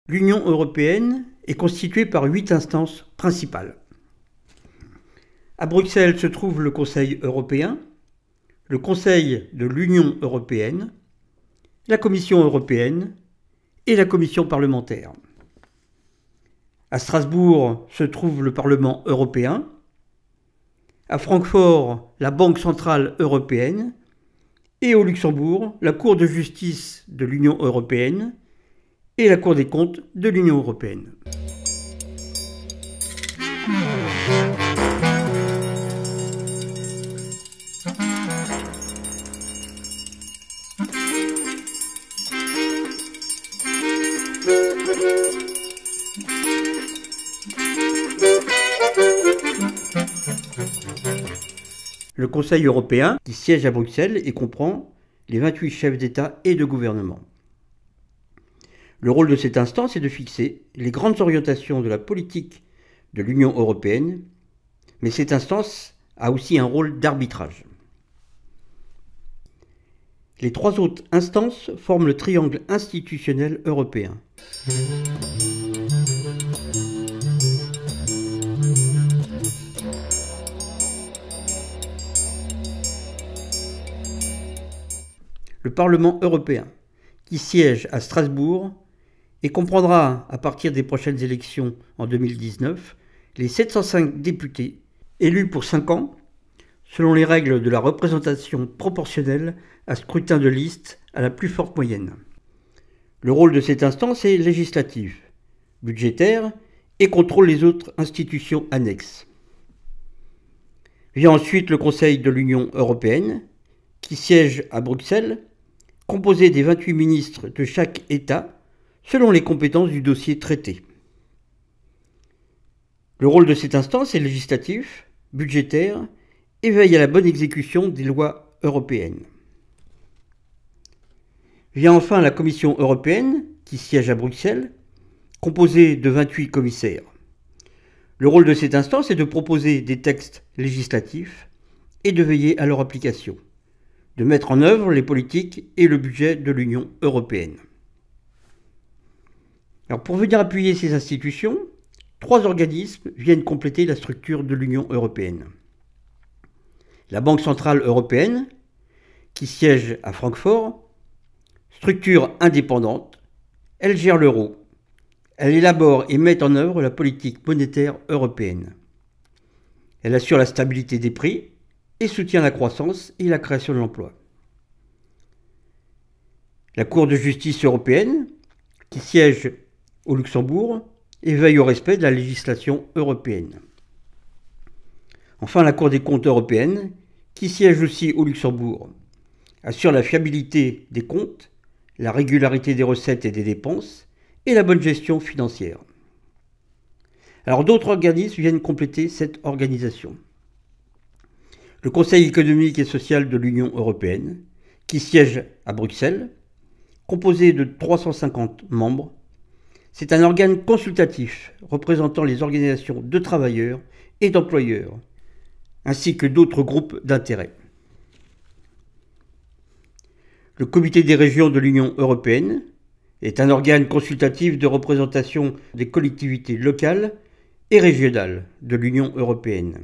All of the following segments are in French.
L'Union européenne est constituée par 8 instances principales. À Bruxelles se trouve le Conseil européen, le Conseil de l'Union européenne, la Commission européenne et la Commission parlementaire. À Strasbourg se trouve le Parlement européen, à Francfort la Banque centrale européenne et au Luxembourg la Cour de justice de l'Union européenne et la Cour des comptes de l'Union européenne. Le Conseil européen, qui siège à Bruxelles et comprend les 28 chefs d'État et de gouvernement. Le rôle de cette instance est de fixer les grandes orientations de la politique de l'Union européenne, mais cette instance a aussi un rôle d'arbitrage. Les 3 autres instances forment le triangle institutionnel européen. Le Parlement européen, qui siège à Strasbourg et comprendra, à partir des prochaines élections en 2019, les 705 députés élus pour 5 ans, selon les règles de la représentation proportionnelle à scrutin de liste à la plus forte moyenne. Le rôle de cette instance est législatif, budgétaire et contrôle les autres institutions annexes. Vient ensuite le Conseil de l'Union européenne, qui siège à Bruxelles, composé des 28 ministres de chaque État, selon les compétences du dossier traité. Le rôle de cette instance est législatif, budgétaire et veille à la bonne exécution des lois européennes. Vient enfin la Commission européenne, qui siège à Bruxelles, composée de 28 commissaires. Le rôle de cette instance est de proposer des textes législatifs et de veiller à leur application, de mettre en œuvre les politiques et le budget de l'Union européenne. Alors pour venir appuyer ces institutions, 3 organismes viennent compléter la structure de l'Union européenne. La Banque centrale européenne, qui siège à Francfort, structure indépendante, elle gère l'euro. Elle élabore et met en œuvre la politique monétaire européenne. Elle assure la stabilité des prix et soutient la croissance et la création de l'emploi. La Cour de justice européenne, qui siège au Luxembourg et veille au respect de la législation européenne. Enfin, la Cour des comptes européenne, qui siège aussi au Luxembourg, assure la fiabilité des comptes, la régularité des recettes et des dépenses et la bonne gestion financière. Alors d'autres organismes viennent compléter cette organisation. Le Conseil économique et social de l'Union européenne, qui siège à Bruxelles, composé de 350 membres. C'est un organe consultatif représentant les organisations de travailleurs et d'employeurs, ainsi que d'autres groupes d'intérêt. Le Comité des régions de l'Union européenne est un organe consultatif de représentation des collectivités locales et régionales de l'Union européenne.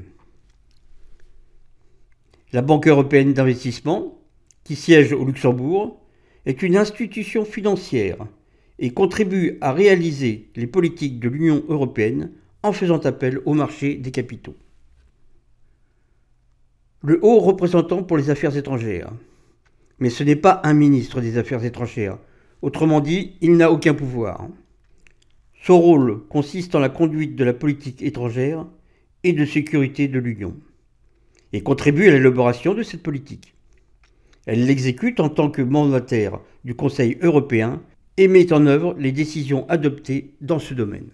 La Banque européenne d'investissement, qui siège au Luxembourg, est une institution financière et contribue à réaliser les politiques de l'Union européenne en faisant appel au marché des capitaux. Le haut représentant pour les affaires étrangères. Mais ce n'est pas un ministre des Affaires étrangères. Autrement dit, il n'a aucun pouvoir. Son rôle consiste en la conduite de la politique étrangère et de sécurité de l'Union, et contribue à l'élaboration de cette politique. Elle l'exécute en tant que mandataire du Conseil européen et met en œuvre les décisions adoptées dans ce domaine.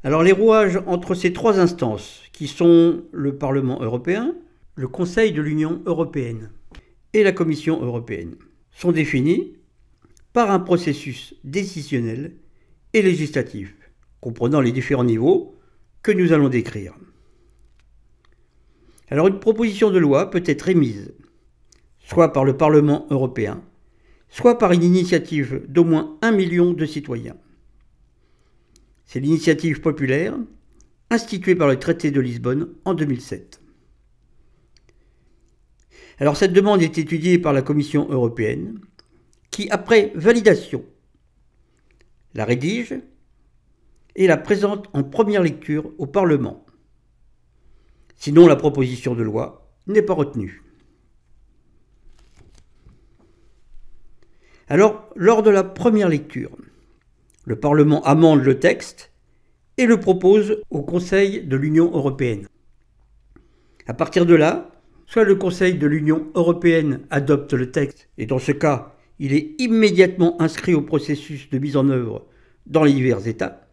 Alors les rouages entre ces 3 instances, qui sont le Parlement européen, le Conseil de l'Union européenne et la Commission européenne, sont définis par un processus décisionnel et législatif, comprenant les différents niveaux que nous allons décrire. Alors une proposition de loi peut être émise soit par le Parlement européen, soit par une initiative d'au moins 1 million de citoyens. C'est l'initiative populaire instituée par le traité de Lisbonne en 2007. Alors cette demande est étudiée par la Commission européenne qui, après validation, la rédige et la présente en première lecture au Parlement. Sinon, la proposition de loi n'est pas retenue. Alors, lors de la première lecture, le Parlement amende le texte et le propose au Conseil de l'Union européenne. À partir de là, soit le Conseil de l'Union européenne adopte le texte, et dans ce cas, il est immédiatement inscrit au processus de mise en œuvre dans les divers États,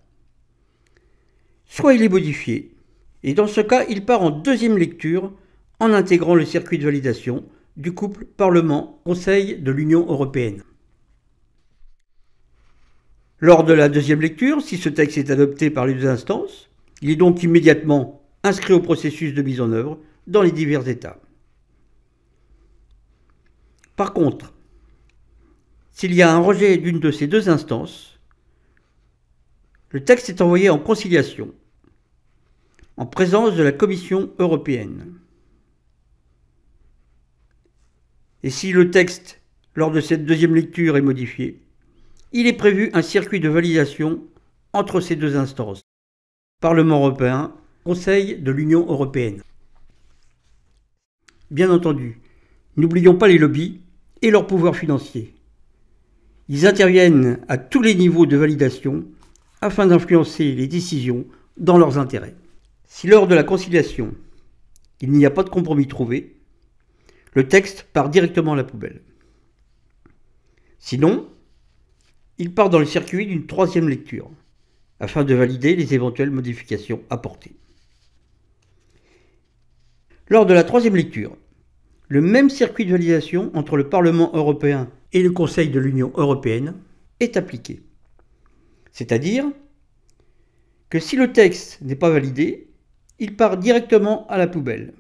soit il est modifié, et dans ce cas, il part en deuxième lecture en intégrant le circuit de validation du couple Parlement-Conseil de l'Union européenne. Lors de la deuxième lecture, si ce texte est adopté par les deux instances, il est donc immédiatement inscrit au processus de mise en œuvre dans les divers États. Par contre, s'il y a un rejet d'une de ces deux instances, le texte est envoyé en conciliation, en présence de la Commission européenne. Et si le texte, lors de cette deuxième lecture, est modifié, il est prévu un circuit de validation entre ces deux instances, Parlement européen, Conseil de l'Union européenne. Bien entendu, n'oublions pas les lobbies et leur pouvoir financier. Ils interviennent à tous les niveaux de validation afin d'influencer les décisions dans leurs intérêts. Si lors de la conciliation, il n'y a pas de compromis trouvé, le texte part directement à la poubelle. Sinon, il part dans le circuit d'une troisième lecture, afin de valider les éventuelles modifications apportées. Lors de la troisième lecture, le même circuit de validation entre le Parlement européen et le Conseil de l'Union européenne est appliqué. C'est-à-dire que si le texte n'est pas validé, il part directement à la poubelle.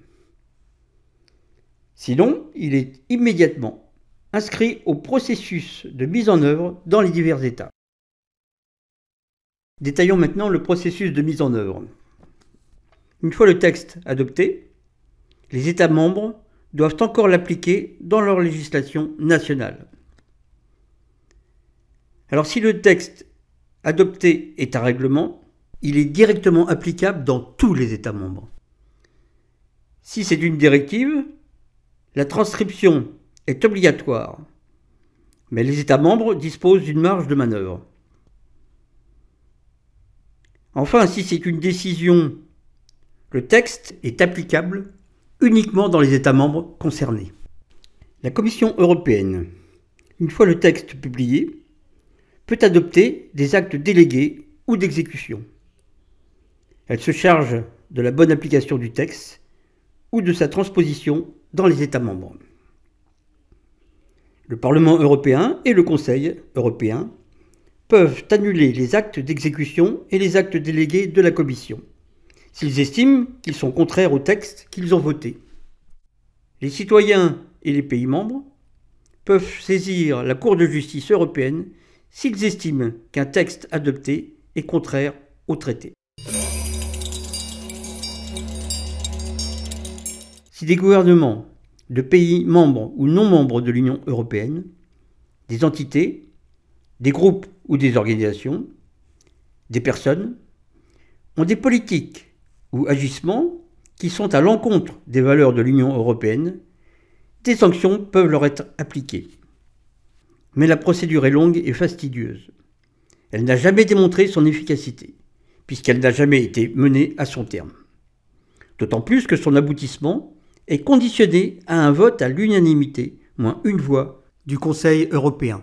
Sinon, il est immédiatement inscrit au processus de mise en œuvre dans les divers États. Détaillons maintenant le processus de mise en œuvre. Une fois le texte adopté, les États membres doivent encore l'appliquer dans leur législation nationale. Alors si le texte adopté est un règlement, il est directement applicable dans tous les États membres. Si c'est une directive, la transcription est obligatoire, mais les États membres disposent d'une marge de manœuvre. Enfin, si c'est une décision, le texte est applicable uniquement dans les États membres concernés. La Commission européenne, une fois le texte publié, peut adopter des actes délégués ou d'exécution. Elle se charge de la bonne application du texte ou de sa transposition dans les États membres. Le Parlement européen et le Conseil européen peuvent annuler les actes d'exécution et les actes délégués de la Commission, s'ils estiment qu'ils sont contraires au texte qu'ils ont voté. Les citoyens et les pays membres peuvent saisir la Cour de justice européenne s'ils estiment qu'un texte adopté est contraire au traité. Si des gouvernements de pays membres ou non membres de l'Union européenne, des entités, des groupes ou des organisations, des personnes, ont des politiques ou agissements qui sont à l'encontre des valeurs de l'Union européenne, des sanctions peuvent leur être appliquées. Mais la procédure est longue et fastidieuse. Elle n'a jamais démontré son efficacité, puisqu'elle n'a jamais été menée à son terme. D'autant plus que son aboutissement est conditionné à un vote à l'unanimité, moins une voix, du Conseil européen.